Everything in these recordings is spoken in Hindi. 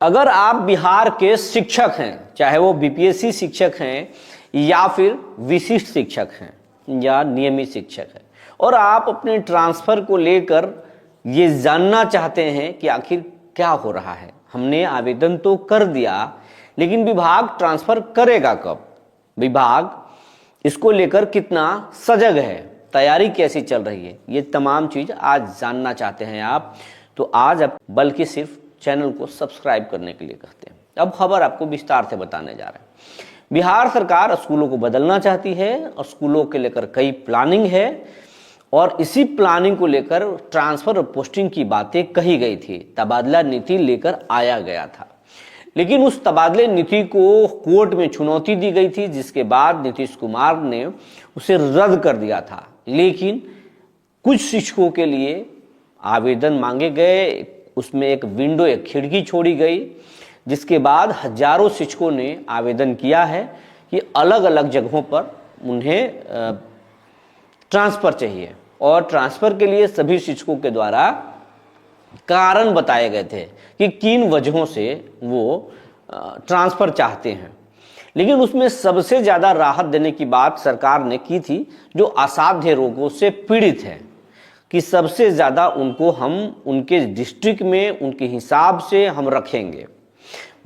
अगर आप बिहार के शिक्षक हैं, चाहे वो बीपीएससी शिक्षक हैं या फिर विशिष्ट शिक्षक हैं या नियमित शिक्षक हैं, और आप अपने ट्रांसफ़र को लेकर ये जानना चाहते हैं कि आखिर क्या हो रहा है, हमने आवेदन तो कर दिया लेकिन विभाग ट्रांसफ़र करेगा कब, विभाग इसको लेकर कितना सजग है, तैयारी कैसी चल रही है, ये तमाम चीज़ आज जानना चाहते हैं आप, तो आज आप बल्कि सिर्फ चैनल को सब्सक्राइब करने के लिए कहते हैं। अब खबर आपको विस्तार से बताने जा रहे हैं। बिहार सरकार स्कूलों को बदलना चाहती है और स्कूलों के लेकर कई प्लानिंग है और इसी प्लानिंग को लेकर ट्रांसफर और पोस्टिंग की बातें कही गई थी, तबादला नीति लेकर आया गया था, लेकिन उस तबादले नीति को कोर्ट में चुनौती दी गई थी, जिसके बाद नीतीश कुमार ने उसे रद्द कर दिया था। लेकिन कुछ शिक्षकों के लिए आवेदन मांगे गए, उसमें एक विंडो, एक खिड़की छोड़ी गई, जिसके बाद हजारों शिक्षकों ने आवेदन किया है कि अलग अलग जगहों पर उन्हें ट्रांसफ़र चाहिए और ट्रांसफ़र के लिए सभी शिक्षकों के द्वारा कारण बताए गए थे कि किन वजहों से वो ट्रांसफ़र चाहते हैं। लेकिन उसमें सबसे ज़्यादा राहत देने की बात सरकार ने की थी जो असाध्य रोगों से पीड़ित हैं, कि सबसे ज़्यादा उनको हम उनके डिस्ट्रिक्ट में उनके हिसाब से हम रखेंगे।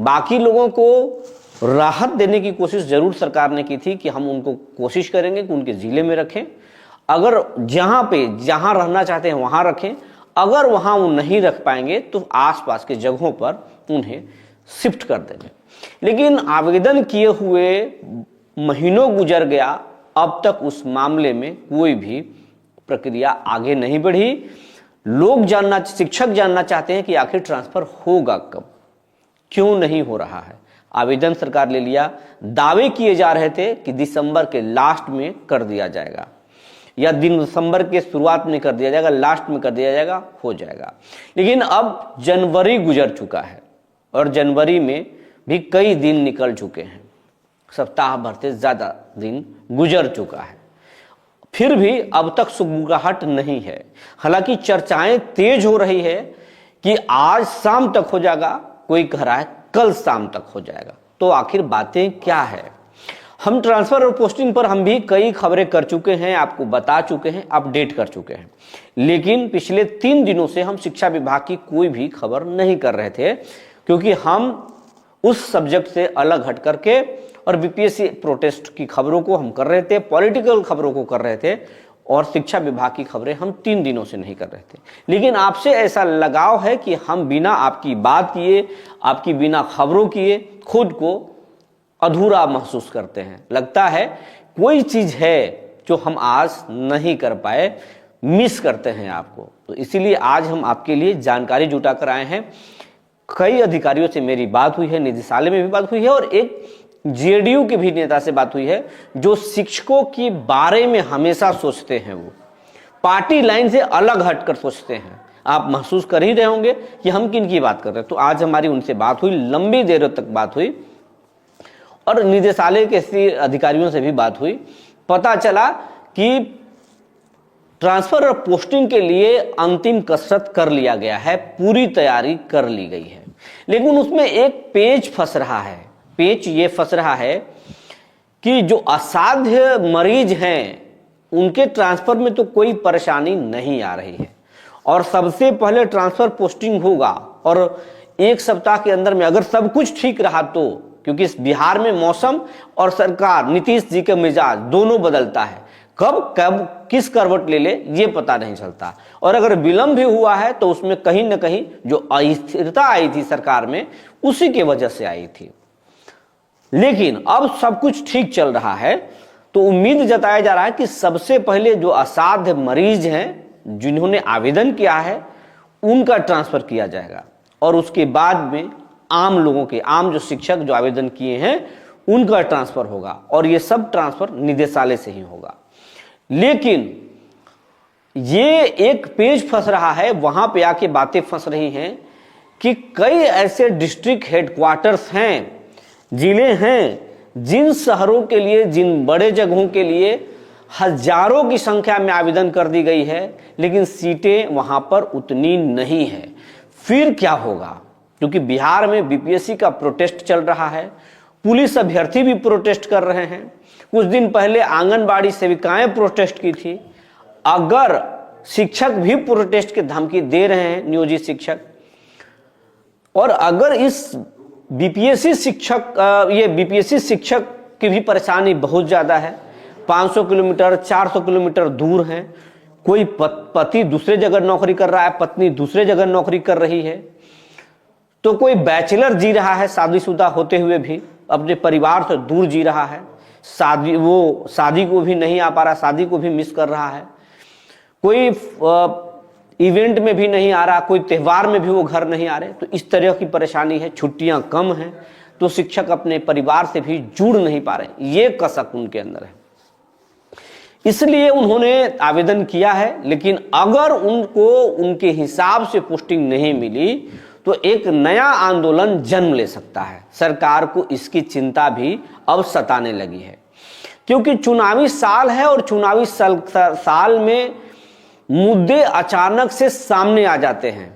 बाकी लोगों को राहत देने की कोशिश ज़रूर सरकार ने की थी कि हम उनको कोशिश करेंगे कि उनके ज़िले में रखें, अगर जहाँ रहना चाहते हैं वहाँ रखें, अगर वहाँ वो नहीं रख पाएंगे तो आसपास के जगहों पर उन्हें शिफ्ट कर देंगे। लेकिन आवेदन किए हुए महीनों गुजर गया, अब तक उस मामले में कोई भी प्रक्रिया आगे नहीं बढ़ी। शिक्षक जानना चाहते हैं कि आखिर ट्रांसफर होगा कब, क्यों नहीं हो रहा है। आवेदन सरकार ले लिया, दावे किए जा रहे थे कि दिसंबर के लास्ट में कर दिया जाएगा या दिसंबर के शुरुआत में कर दिया जाएगा, लास्ट में कर दिया जाएगा, हो जाएगा। लेकिन अब जनवरी गुजर चुका है और जनवरी में भी कई दिन निकल चुके हैं, सप्ताह भर से ज़्यादा दिन गुजर चुका है, फिर भी अब तक सुगबुगाहट नहीं है। हालांकि चर्चाएं तेज हो रही है कि आज शाम तक हो जाएगा, कोई कह रहा है कल शाम तक हो जाएगा। तो आखिर बातें क्या है? हम ट्रांसफर और पोस्टिंग पर हम भी कई खबरें कर चुके हैं, आपको बता चुके हैं, अपडेट कर चुके हैं, लेकिन पिछले 3 दिनों से हम शिक्षा विभाग की कोई भी खबर नहीं कर रहे थे, क्योंकि हम उस सब्जेक्ट से अलग हट करके और बीपीएससी प्रोटेस्ट की खबरों को हम कर रहे थे, पॉलिटिकल खबरों को कर रहे थे, और शिक्षा विभाग की खबरें हम 3 दिनों से नहीं कर रहे थे। लेकिन आपसे ऐसा लगाव है कि हम बिना आपकी बात किए, आपकी बिना खबरों किए खुद को अधूरा महसूस करते हैं। लगता है कोई चीज़ है जो हम आज नहीं कर पाए, मिस करते हैं आपको। तो इसीलिए आज हम आपके लिए जानकारी जुटा कर आए हैं। कई अधिकारियों से मेरी बात हुई है, निदेशालय में भी बात हुई है और एक जेडीयू के भी नेता से बात हुई है, जो शिक्षकों के बारे में हमेशा सोचते हैं, वो पार्टी लाइन से अलग हटकर सोचते हैं। आप महसूस कर ही रहे होंगे कि हम किन की बात कर रहे हैं। तो आज हमारी उनसे बात हुई, लंबी देर तक बात हुई और निदेशालय के अधिकारियों से भी बात हुई। पता चला कि ट्रांसफर और पोस्टिंग के लिए अंतिम कसरत कर लिया गया है, पूरी तैयारी कर ली गई है, लेकिन उसमें एक पेच फंस रहा है। पेच ये फंस रहा है कि जो असाध्य मरीज हैं उनके ट्रांसफर में तो कोई परेशानी नहीं आ रही है, और सबसे पहले ट्रांसफर पोस्टिंग होगा और 1 सप्ताह के अंदर में अगर सब कुछ ठीक रहा तो, क्योंकि इस बिहार में मौसम और सरकार, नीतीश जी के मिजाज दोनों बदलता है, कब किस करवट ले ले ये पता नहीं चलता, और अगर विलंब भी हुआ है तो उसमें कहीं ना कहीं जो अस्थिरता आई थी सरकार में, उसी के वजह से आई थी। लेकिन अब सब कुछ ठीक चल रहा है, तो उम्मीद जताया जा रहा है कि सबसे पहले जो असाध्य मरीज हैं जिन्होंने आवेदन किया है उनका ट्रांसफर किया जाएगा, और उसके बाद में आम लोगों के, आम जो शिक्षक जो आवेदन किए हैं उनका ट्रांसफर होगा, और ये सब ट्रांसफर निदेशालय से ही होगा। लेकिन ये एक पेज फंस रहा है, वहां पे आके बातें फंस रही हैं कि कई ऐसे डिस्ट्रिक्ट हेडक्वार्टर्स हैं, जिले हैं, जिन शहरों के लिए, जिन बड़े जगहों के लिए हजारों की संख्या में आवेदन कर दी गई है, लेकिन सीटें वहां पर उतनी नहीं है। फिर क्या होगा? क्योंकि बिहार में बीपीएससी का प्रोटेस्ट चल रहा है, पुलिस अभ्यर्थी भी प्रोटेस्ट कर रहे हैं, कुछ दिन पहले आंगनबाड़ी सेविकाएं प्रोटेस्ट की थी। अगर शिक्षक भी प्रोटेस्ट की धमकी दे रहे हैं, नियोजित शिक्षक, और अगर इस बीपीएससी शिक्षक की भी परेशानी बहुत ज्यादा है, 500 किलोमीटर 400 किलोमीटर दूर हैं, कोई पति दूसरे जगह नौकरी कर रहा है, पत्नी दूसरे जगह नौकरी कर रही है, तो कोई बैचलर जी रहा है शादीशुदा होते हुए भी, अपने परिवार से दूर जी रहा है, शादी को भी नहीं आ पा रहा, शादी को भी मिस कर रहा है, कोई इवेंट में भी नहीं आ रहा, कोई त्यौहार में भी वो घर नहीं आ रहे, तो इस तरह की परेशानी है, छुट्टियां कम हैं, तो शिक्षक अपने परिवार से भी जुड़ नहीं पा रहे, ये कसक उनके अंदर है। इसलिए उन्होंने आवेदन किया है, लेकिन अगर उनको उनके हिसाब से पोस्टिंग नहीं मिली तो एक नया आंदोलन जन्म ले सकता है। सरकार को इसकी चिंता भी अब सताने लगी है, क्योंकि चुनावी साल है और चुनावी साल में मुद्दे अचानक से सामने आ जाते हैं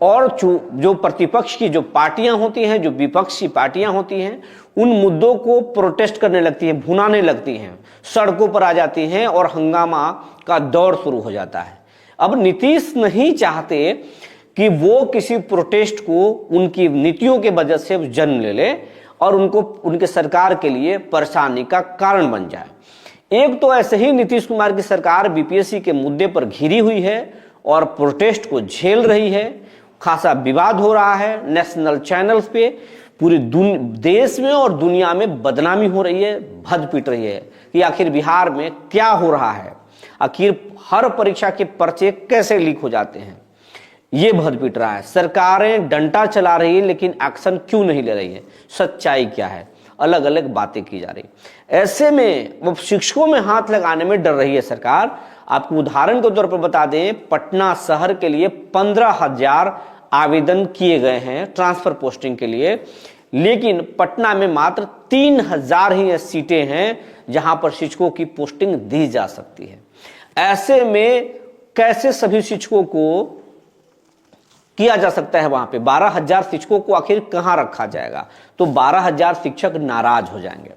और जो प्रतिपक्ष की जो पार्टियां होती हैं, जो विपक्षी पार्टियां होती हैं, उन मुद्दों को प्रोटेस्ट करने लगती हैं, भुनाने लगती हैं, सड़कों पर आ जाती हैं और हंगामा का दौर शुरू हो जाता है। अब नीतीश नहीं चाहते कि वो किसी प्रोटेस्ट को उनकी नीतियों के वजह से जन्म ले और उनको उनके सरकार के लिए परेशानी का कारण बन जाए। एक तो ऐसे ही नीतीश कुमार की सरकार बीपीएससी के मुद्दे पर घिरी हुई है और प्रोटेस्ट को झेल रही है, खासा विवाद हो रहा है, नेशनल चैनल्स पे पूरे देश में और दुनिया में बदनामी हो रही है, भद पीट रही है कि आखिर बिहार में क्या हो रहा है, आखिर हर परीक्षा के पर्चे कैसे लीक हो जाते हैं, ये भद पीट रहा है। सरकारें डंडा चला रही है लेकिन एक्शन क्यों नहीं ले रही है, सच्चाई क्या है, अलग अलग बातें की जा रही। ऐसे में वो शिक्षकों में हाथ लगाने में डर रही है सरकार। आपको उदाहरण के तौर पर बता दें, पटना शहर के लिए 15,000 आवेदन किए गए हैं ट्रांसफर पोस्टिंग के लिए, लेकिन पटना में मात्र 3,000 ही सीटें हैं जहां पर शिक्षकों की पोस्टिंग दी जा सकती है। ऐसे में कैसे सभी शिक्षकों को किया जा सकता है? वहां पे 12,000 शिक्षकों को आखिर कहां रखा जाएगा? तो 12,000 शिक्षक नाराज हो जाएंगे।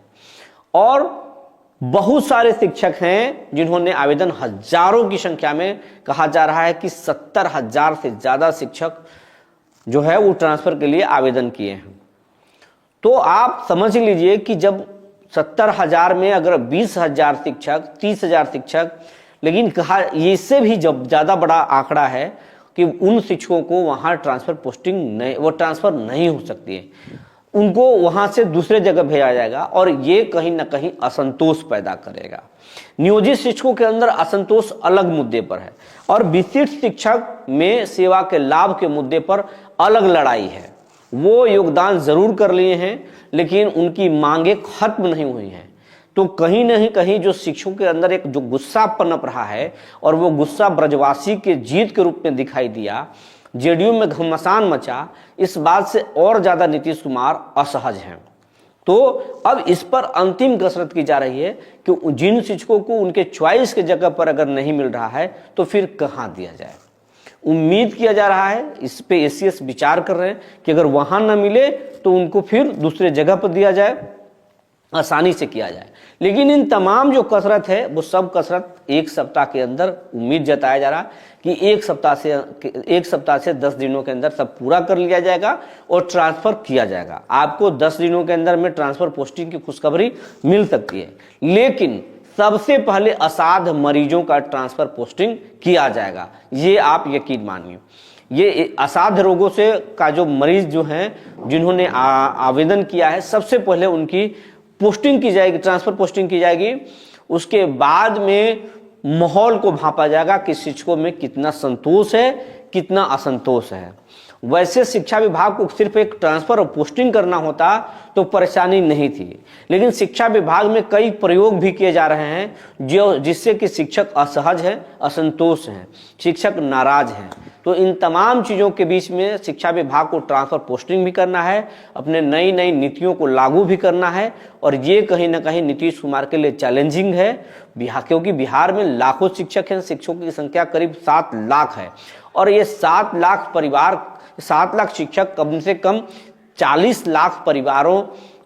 और बहुत सारे शिक्षक हैं जिन्होंने आवेदन हजारों की संख्या में, कहा जा रहा है कि 70,000 से ज्यादा शिक्षक जो है वो ट्रांसफर के लिए आवेदन किए हैं। तो आप समझ लीजिए कि जब 70,000 में अगर 20,000 शिक्षक, 30,000 शिक्षक, लेकिन कहा इससे भी जब ज्यादा बड़ा आंकड़ा है कि उन शिक्षकों को वहां ट्रांसफर पोस्टिंग नहीं, वो ट्रांसफर नहीं हो सकती है, उनको वहां से दूसरे जगह भेजा जाएगा और ये कहीं ना कहीं असंतोष पैदा करेगा। नियोजित शिक्षकों के अंदर असंतोष अलग मुद्दे पर है और विशिष्ट शिक्षक में सेवा के लाभ के मुद्दे पर अलग लड़ाई है। वो योगदान जरूर कर लिए हैं लेकिन उनकी मांगे खत्म नहीं हुई हैं। तो कहीं ना कहीं जो शिक्षकों के अंदर एक जो गुस्सा पनप रहा है और वो गुस्सा ब्रजवासी के जीत के रूप में दिखाई दिया, जेडीयू में घमासान मचा, इस बात से और ज्यादा नीतीश कुमार असहज हैं। तो अब इस पर अंतिम कसरत की जा रही है कि जिन शिक्षकों को उनके चॉइस के जगह पर अगर नहीं मिल रहा है तो फिर कहां दिया जाए। उम्मीद किया जा रहा है, इस पे एसीएस विचार कर रहे हैं कि अगर वहां ना मिले तो उनको फिर दूसरे जगह पर दिया जाए, आसानी से किया जाए। लेकिन इन तमाम जो कसरत है वो सब कसरत एक सप्ताह के अंदर, उम्मीद जताया जा रहा कि एक सप्ताह से 10 दिनों के अंदर सब पूरा कर लिया जाएगा और ट्रांसफर किया जाएगा। आपको 10 दिनों के अंदर में ट्रांसफर पोस्टिंग की खुशखबरी मिल सकती है, लेकिन सबसे पहले असाध मरीजों का ट्रांसफर पोस्टिंग किया जाएगा, ये आप यकीन मानिए। ये असाध रोगों से का जो मरीज जो हैं जिन्होंने आवेदन किया है, सबसे पहले उनकी पोस्टिंग की जाएगी, ट्रांसफर पोस्टिंग की जाएगी। उसके बाद में माहौल को भांपा जाएगा कि शिक्षकों में कितना संतोष है, कितना असंतोष है। वैसे शिक्षा विभाग को सिर्फ एक ट्रांसफर और पोस्टिंग करना होता तो परेशानी नहीं थी, लेकिन शिक्षा विभाग में कई प्रयोग भी किए जा रहे हैं जिससे कि शिक्षक असहज हैं, असंतोष हैं, शिक्षक नाराज हैं। तो इन तमाम चीजों के बीच में शिक्षा विभाग को ट्रांसफर पोस्टिंग भी करना है, अपने नई नई नीतियों को लागू भी करना है, और ये कहीं ना कहीं नीतीश कुमार के लिए चैलेंजिंग है क्योंकि बिहार में लाखों शिक्षक हैं, शिक्षकों की संख्या करीब 7 लाख है और ये 7 लाख परिवार 7 लाख शिक्षक कम से कम 40 लाख परिवारों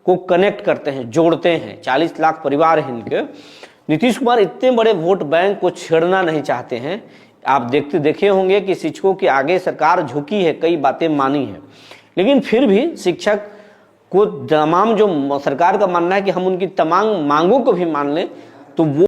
को कनेक्ट करते हैं, जोड़ते हैं। 40 लाख परिवार हैं इनके। नीतीश कुमार इतने बड़े वोट बैंक को छेड़ना नहीं चाहते हैं। आप देखे होंगे कि शिक्षकों के आगे सरकार झुकी है, कई बातें मानी है, लेकिन फिर भी शिक्षक को तमाम जो सरकार का मानना है कि हम उनकी तमाम मांगों को भी मान लें, तो वो